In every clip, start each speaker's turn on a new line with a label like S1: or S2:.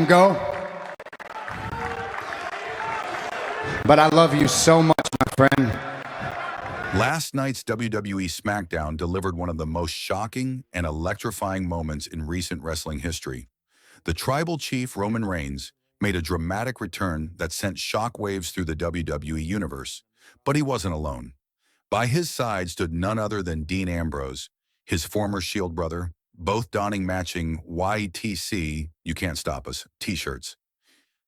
S1: go. But I love you so much, my friend.
S2: Last night's WWE SmackDown delivered one of the most shocking and electrifying moments in recent wrestling history. The Tribal Chief Roman Reigns made a dramatic return that sent shockwaves through the WWE universe. But he wasn't alone. By his side stood none other than Dean Ambrose, his former Shield brother, both donning matching inYTC, You Can't Stop Us, t-shirts.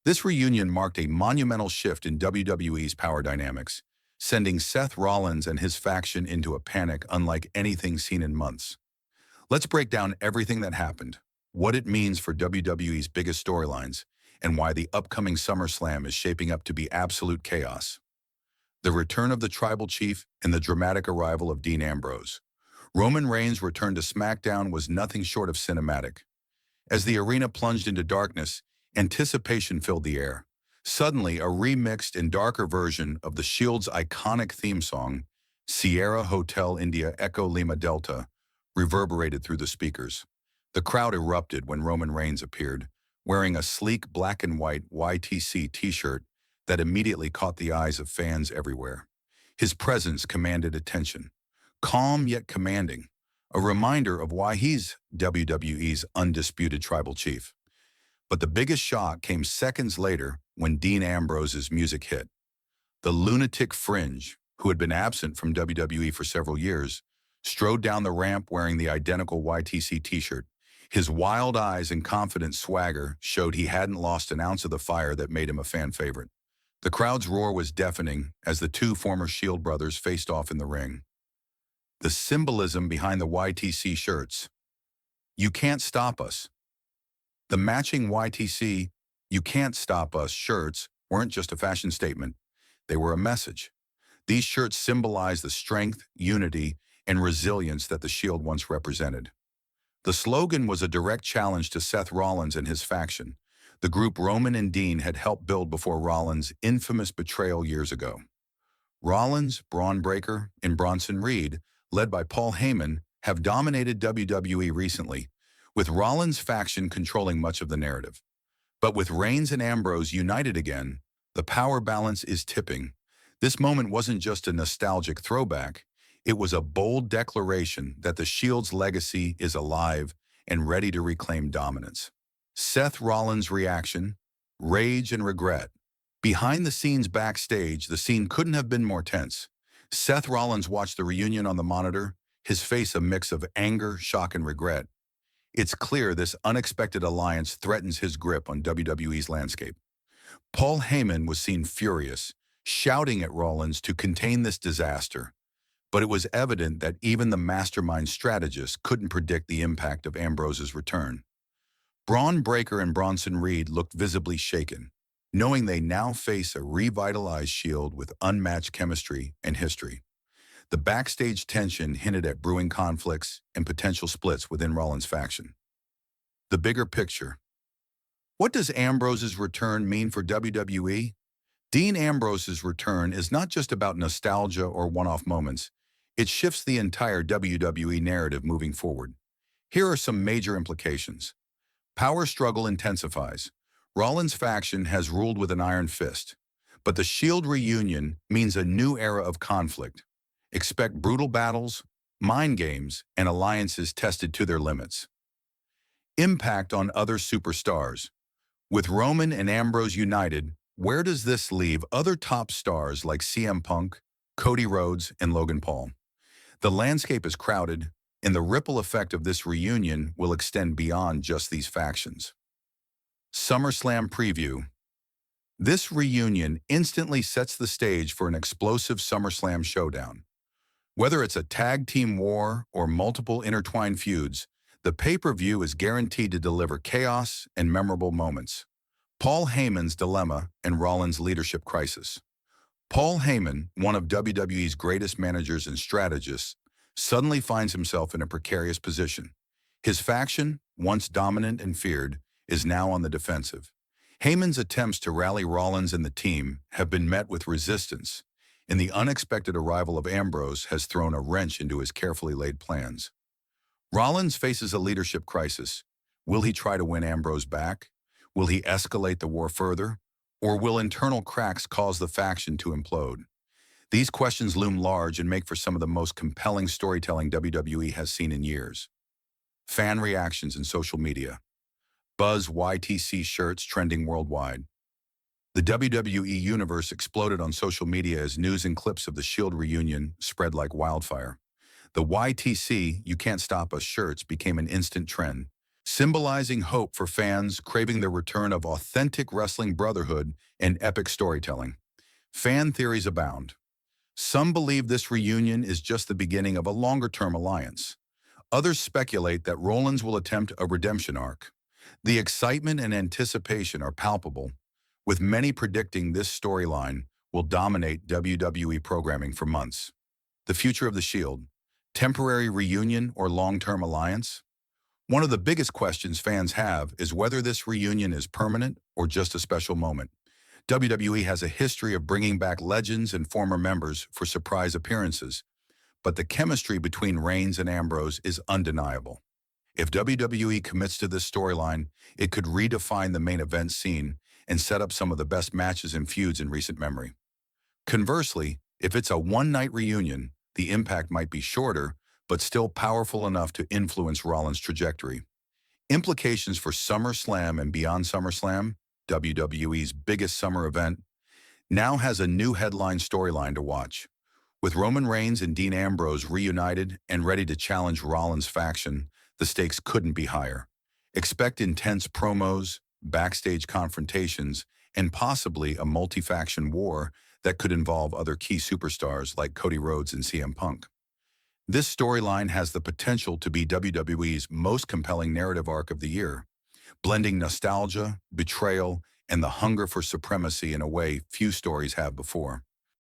S2: This reunion marked a monumental shift in WWE's power dynamics, sending Seth Rollins and his faction into a panic unlike anything seen in months. Let's break down everything that happened, what it means for WWE's biggest storylines, and why the upcoming SummerSlam is shaping up to be absolute chaos. The return of the Tribal Chief and the dramatic arrival of Dean Ambrose. Roman Reigns' return to SmackDown was nothing short of cinematic. As the arena plunged into darkness, anticipation filled the air. Suddenly, a remixed and darker version of the Shield's iconic theme song, Sierra Hotel India Echo Lima Delta, reverberated through the speakers. The crowd erupted when Roman Reigns appeared, wearing a sleek black and white inYTC t-shirt that immediately caught the eyes of fans everywhere. His presence commanded attention, calm yet commanding, a reminder of why he's WWE's undisputed Tribal Chief. But the biggest shock came seconds later when Dean Ambrose's music hit. The lunatic Fringe, who had been absent from WWE for several years, strode down the ramp wearing the identical inYTC t-shirt. His wild eyes and confident swagger showed he hadn't lost an ounce of the fire that made him a fan favorite. The crowd's roar was deafening as the two former Shield brothers faced off in the ring. The symbolism behind the inYTC shirts. You Can't Stop Us. The matching inYTC, You Can't Stop Us shirts weren't just a fashion statement. They were a message. These shirts symbolize the strength, unity, and resilience that the Shield once represented. The slogan was a direct challenge to Seth Rollins and his faction, the group Roman and Dean had helped build before Rollins' infamous betrayal years ago. Rollins, Braun Breaker, and Bronson Reed, led by Paul Heyman, have dominated WWE recently, with Rollins' faction controlling much of the narrative. But with Reigns and Ambrose united again, the power balance is tipping. This moment wasn't just a nostalgic throwback, it was a bold declaration that the Shield's legacy is alive and ready to reclaim dominance. Seth Rollins' reaction, rage and regret. Behind the scenes backstage, the scene couldn't have been more tense. Seth Rollins watched the reunion on the monitor, his face a mix of anger, shock, and regret. It's clear this unexpected alliance threatens his grip on WWE's landscape. Paul Heyman was seen furious, shouting at Rollins to contain this disaster. But it was evident that even the mastermind strategist couldn't predict the impact of Ambrose's return. Braun Breaker and Bronson Reed looked visibly shaken, knowing they now face a revitalized Shield with unmatched chemistry and history. The backstage tension hinted at brewing conflicts and potential splits within Rollins' faction. The bigger picture. What does Ambrose's return mean for WWE? Dean Ambrose's return is not just about nostalgia or one-off moments. It shifts the entire WWE narrative moving forward. Here are some major implications. Power struggle intensifies. Rollins' faction has ruled with an iron fist. But the Shield reunion means a new era of conflict. Expect brutal battles, mind games, and alliances tested to their limits. Impact on other superstars. With Roman and Ambrose united, where does this leave other top stars like CM Punk, Cody Rhodes, and Logan Paul? The landscape is crowded, and the ripple effect of this reunion will extend beyond just these factions. SummerSlam preview. This reunion instantly sets the stage for an explosive SummerSlam showdown. Whether it's a tag team war or multiple intertwined feuds, the pay-per-view is guaranteed to deliver chaos and memorable moments. Paul Heyman's dilemma and Rollins' leadership crisis. Paul Heyman, one of WWE's greatest managers and strategists, suddenly finds himself in a precarious position. His faction, once dominant and feared, is now on the defensive. Heyman's attempts to rally Rollins and the team have been met with resistance, and the unexpected arrival of Ambrose has thrown a wrench into his carefully laid plans. Rollins faces a leadership crisis. Will he try to win Ambrose back? Will he escalate the war further? Or will internal cracks cause the faction to implode? These questions loom large and make for some of the most compelling storytelling WWE has seen in years. Fan reactions in social media. Buzz YTC shirts trending worldwide. The WWE Universe exploded on social media as news and clips of the Shield reunion spread like wildfire. The YTC, You Can't Stop Us shirts became an instant trend, symbolizing hope for fans craving the return of authentic wrestling brotherhood and epic storytelling. Fan theories abound. Some believe this reunion is just the beginning of a longer-term alliance. Others speculate that Rollins will attempt a redemption arc. The excitement and anticipation are palpable, with many predicting this storyline will dominate WWE programming for months. The future of the Shield. Temporary reunion or long-term alliance? One of the biggest questions fans have is whether this reunion is permanent or just a special moment. WWE has a history of bringing back legends and former members for surprise appearances, but the chemistry between Reigns and Ambrose is undeniable. If WWE commits to this storyline, it could redefine the main event scene and set up some of the best matches and feuds in recent memory. Conversely, if it's a one-night reunion, the impact might be shorter, but still powerful enough to influence Rollins' trajectory. Implications for SummerSlam and beyond SummerSlam, WWE's biggest summer event, now has a new headline storyline to watch. With Roman Reigns and Dean Ambrose reunited and ready to challenge Rollins' faction, the stakes couldn't be higher. Expect intense promos, backstage confrontations, and possibly a multi-faction war that could involve other key superstars like Cody Rhodes and CM Punk. This storyline has the potential to be WWE's most compelling narrative arc of the year, blending nostalgia, betrayal, and the hunger for supremacy in a way few stories have before.